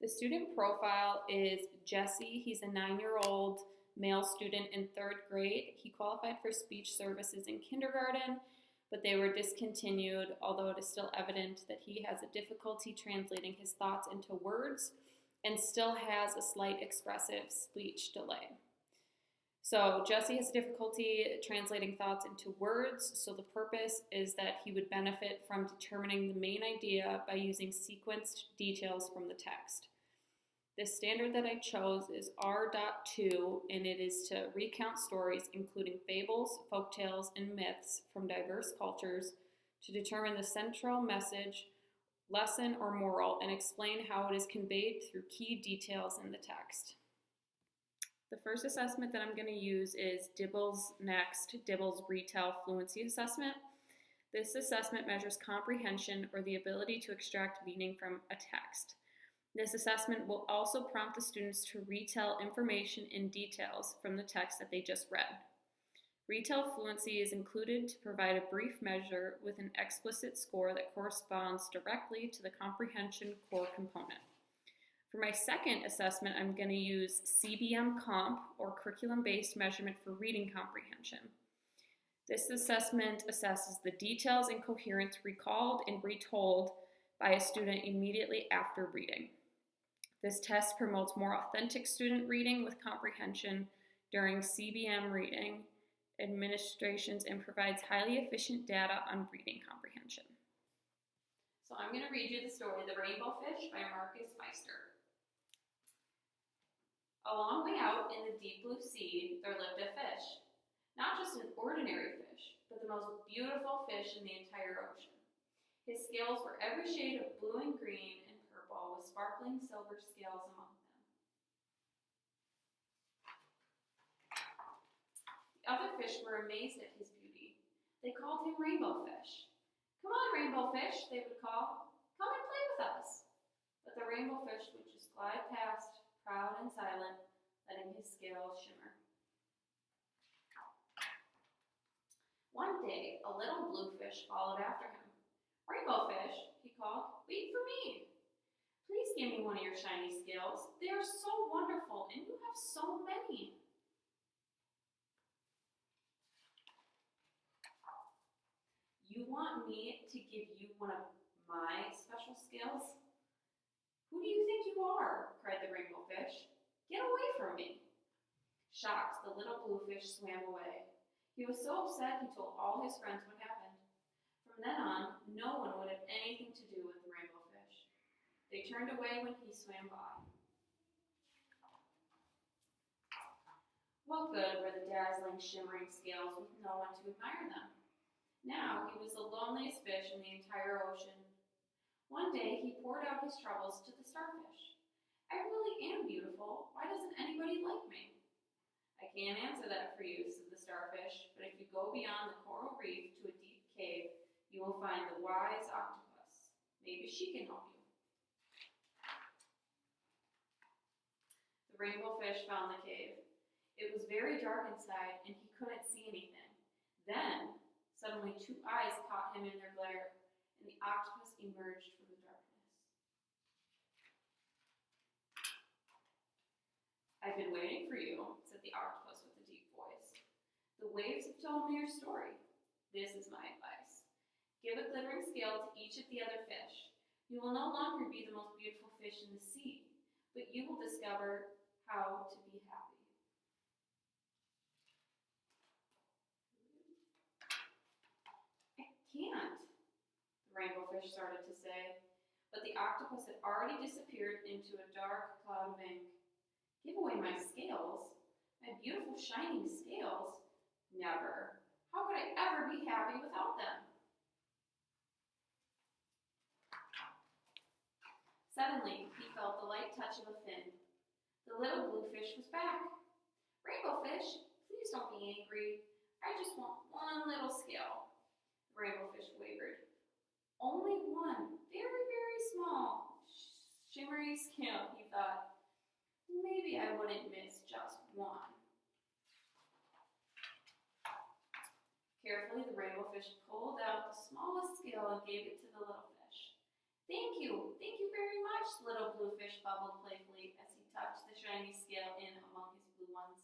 The student profile is Jesse. He's a 9-year-old male student in third grade. He qualified for speech services in kindergarten, but they were discontinued, although it is still evident that he has a difficulty translating his thoughts into words and still has a slight expressive speech delay. So Jesse has difficulty translating thoughts into words, so the purpose is that he would benefit from determining the main idea by using sequenced details from the text. The standard that I chose is R.2, and it is to recount stories including fables, folktales, and myths from diverse cultures to determine the central message, lesson, or moral, and explain how it is conveyed through key details in the text. The first assessment that I'm going to use is Dibble's Retail Fluency Assessment. This assessment measures comprehension or the ability to extract meaning from a text. This assessment will also prompt the students to retell information in details from the text that they just read. Retail fluency is included to provide a brief measure with an explicit score that corresponds directly to the comprehension core component. For my second assessment, I'm going to use CBM Comp, or Curriculum-Based Measurement for Reading Comprehension. This assessment assesses the details and coherence recalled and retold by a student immediately after reading. This test promotes more authentic student reading with comprehension during CBM reading administrations and provides highly efficient data on reading comprehension. So I'm going to read you the story, The Rainbow Fish by Marcus Meister. A long way out in the deep blue sea, there lived a fish. Not just an ordinary fish, but the most beautiful fish in the entire ocean. His scales were every shade of blue and green and purple, with sparkling silver scales among them. The other fish were amazed at his beauty. They called him Rainbow Fish. "Come on, Rainbow Fish," they would call. "Come and play with us." But the Rainbow Fish would just glide past, proud and silent, letting his scales shimmer. One day, a little bluefish followed after him. "Rainbow Fish," he called, "wait for me. Please give me one of your shiny scales. They are so wonderful, and you have so many." "You want me to give you one of my special scales? Who do you think you are?" cried the Rainbow Fish. "Get away from me." Shocked, the little bluefish swam away. He was so upset he told all his friends what happened. From then on, no one would have anything to do with the Rainbow Fish. They turned away when he swam by. What good were the dazzling, shimmering scales with no one to admire them? Now he was the loneliest fish in the entire ocean. One day he poured out his troubles to the starfish. "I really am beautiful. Why doesn't anybody like me?" "I can't answer that for you," said the starfish, "but if you go beyond the coral reef to a deep cave, you will find the wise octopus. Maybe she can help you." The Rainbow Fish found the cave. It was very dark inside, and he couldn't see anything. Then, suddenly 2 eyes caught him in their glare, and the octopus emerged from the darkness. "I've been waiting for you," said the octopus with a deep voice. "The waves have told me your story. This is my advice. Give a glittering scale to each of the other fish. You will no longer be the most beautiful fish in the sea, but you will discover how to be happy." "I can't," the Rainbow Fish started to say, but the octopus had already disappeared into a dark cloud of ink. "Give away my scales? My beautiful shining scales? Never. How could I ever be happy without them?" Suddenly, he felt the light touch of a fin. The little bluefish was back. "Rainbow Fish, please don't be angry. I just want one little scale." The Rainbow Fish wavered. "Only one, very, very small, shimmery scale," he thought. "Maybe I wouldn't miss just one." Carefully, the Rainbow Fish pulled out the smallest scale and gave it to the little fish. Thank you very much," the little bluefish fish bubbled playfully as he touched the shiny scale in among his blue ones.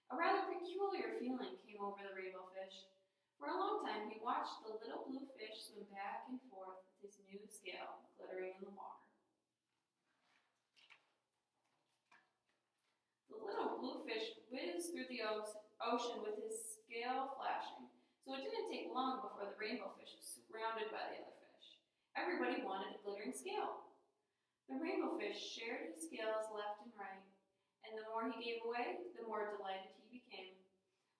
A rather peculiar feeling came over the rainbow fish. For a long time he watched the little blue fish swim back and forth with his new scale glittering in the water. The little blue fish whizzed through the ocean with his scale flashing, so it didn't take long before the rainbow fish was surrounded by the other fish. Everybody wanted a glittering scale. The rainbow fish shared his scales left and right, and the more he gave away, the more delighted he became.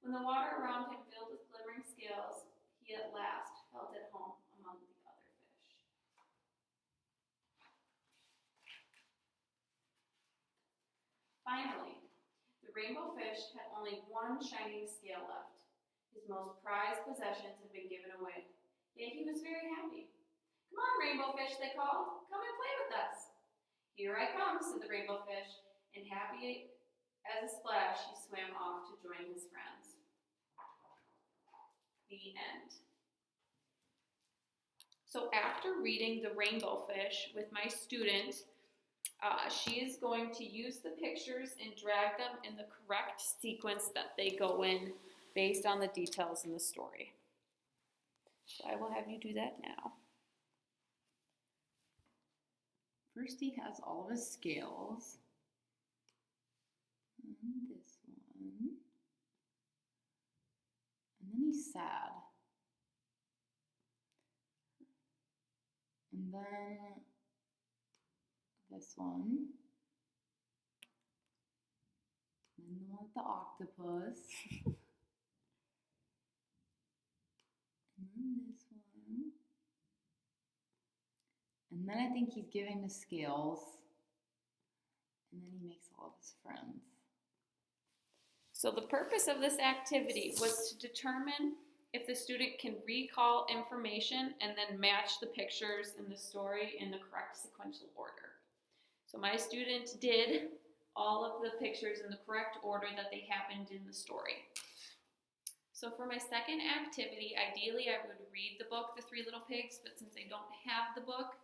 When the water around him filled with glittering scales, he at last felt at home among the other fish. Finally, the rainbow fish had only one shining scale left. His most prized possessions had been given away, yet he was very happy. "Come on, rainbow fish," they called. "Come and play with us." "Here I come," said the rainbow fish, and happy as a splash, he swam off to join his friends. The end. So after reading The Rainbow Fish with my student, she is going to use the pictures and drag them in the correct sequence that they go in based on the details in the story. So I will have you do that now. First he has all of his scales. And this one. And then he's sad. And then this one. And then the one with the octopus. And then this one. And then I think he's giving the scales. And then he makes all of his friends. So the purpose of this activity was to determine if the student can recall information and then match the pictures in the story in the correct sequential order. So my student did all of the pictures in the correct order that they happened in the story. So for my second activity, ideally I would read the book, The Three Little Pigs, but since I don't have the book,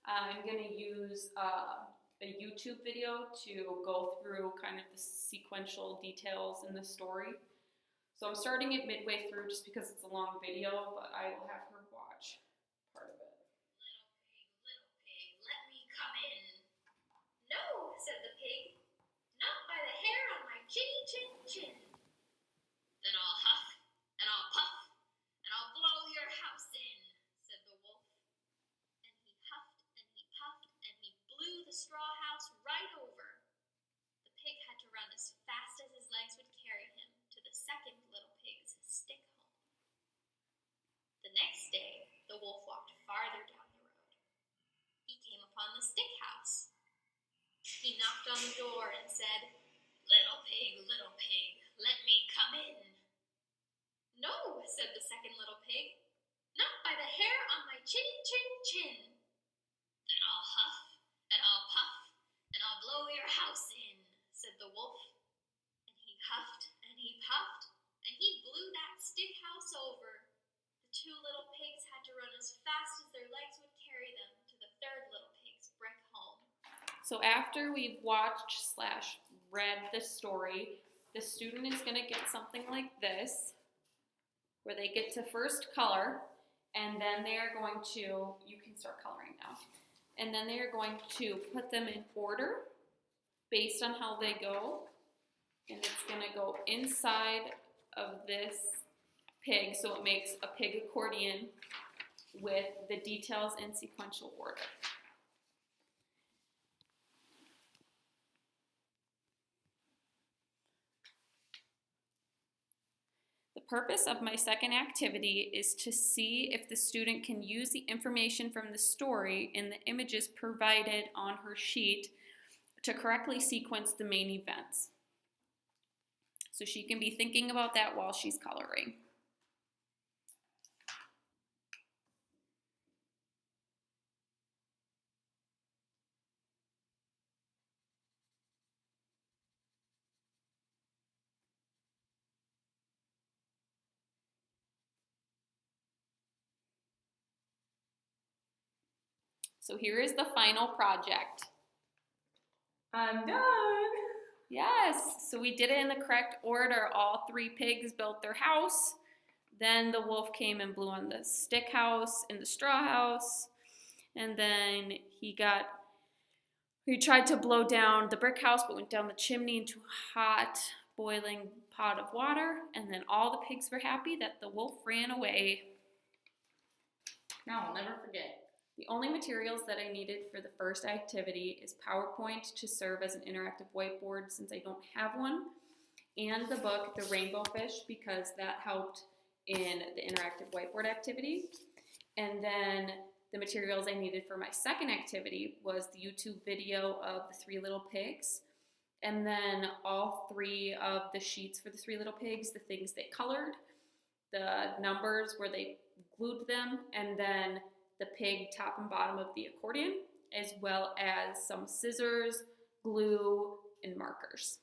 I'm going to use a YouTube video to go through kind of the sequential details in the story. So I'm starting it midway through just because it's a long video, but I will have her watch part of it. Little pig, let me come in. No, said the pig, not by the hair on my chinny chin chin. Then I'll huff and I'll puff and I'll blow your house in, said the wolf. And he huffed and he puffed and he blew the straw house right over. The pig had to run as fast as his legs would carry him to the second little pig's stick home. The next day, the wolf walked farther down the road. He came upon the stick house. He knocked on the door and said, little pig, let me come in." "No," said the second little pig, "not by the hair on my chinny chin chin." "Then I'll huff and I'll puff and I'll blow your house in," said the wolf. And he huffed and he puffed and he blew that stick house over. The two little pigs had to run as fast as their legs would carry them to the third little pig's brick home. So after we've watched/read the story, the student is going to get something like this, where they get to first color, and then they are going to, you can start coloring now, and then they are going to put them in order based on how they go, and it's going to go inside of this pig, so it makes a pig accordion with the details in sequential order. The purpose of my second activity is to see if the student can use the information from the story in the images provided on her sheet to correctly sequence the main events. So she can be thinking about that while she's coloring. So here is the final project. I'm done. Yes, so we did it in the correct order. All 3 pigs built their house. Then the wolf came and blew on the stick house and the straw house. And then he tried to blow down the brick house, but went down the chimney into a hot, boiling pot of water. And then all the pigs were happy that the wolf ran away. Now I'll never forget. The only materials that I needed for the first activity is PowerPoint to serve as an interactive whiteboard since I don't have one, and the book, The Rainbow Fish, because that helped in the interactive whiteboard activity. And then the materials I needed for my second activity was the YouTube video of the 3 little pigs, and then all 3 of the sheets for the 3 little pigs, the things they colored, the numbers where they glued them, and then the pig top and bottom of the accordion, as well as some scissors, glue, and markers.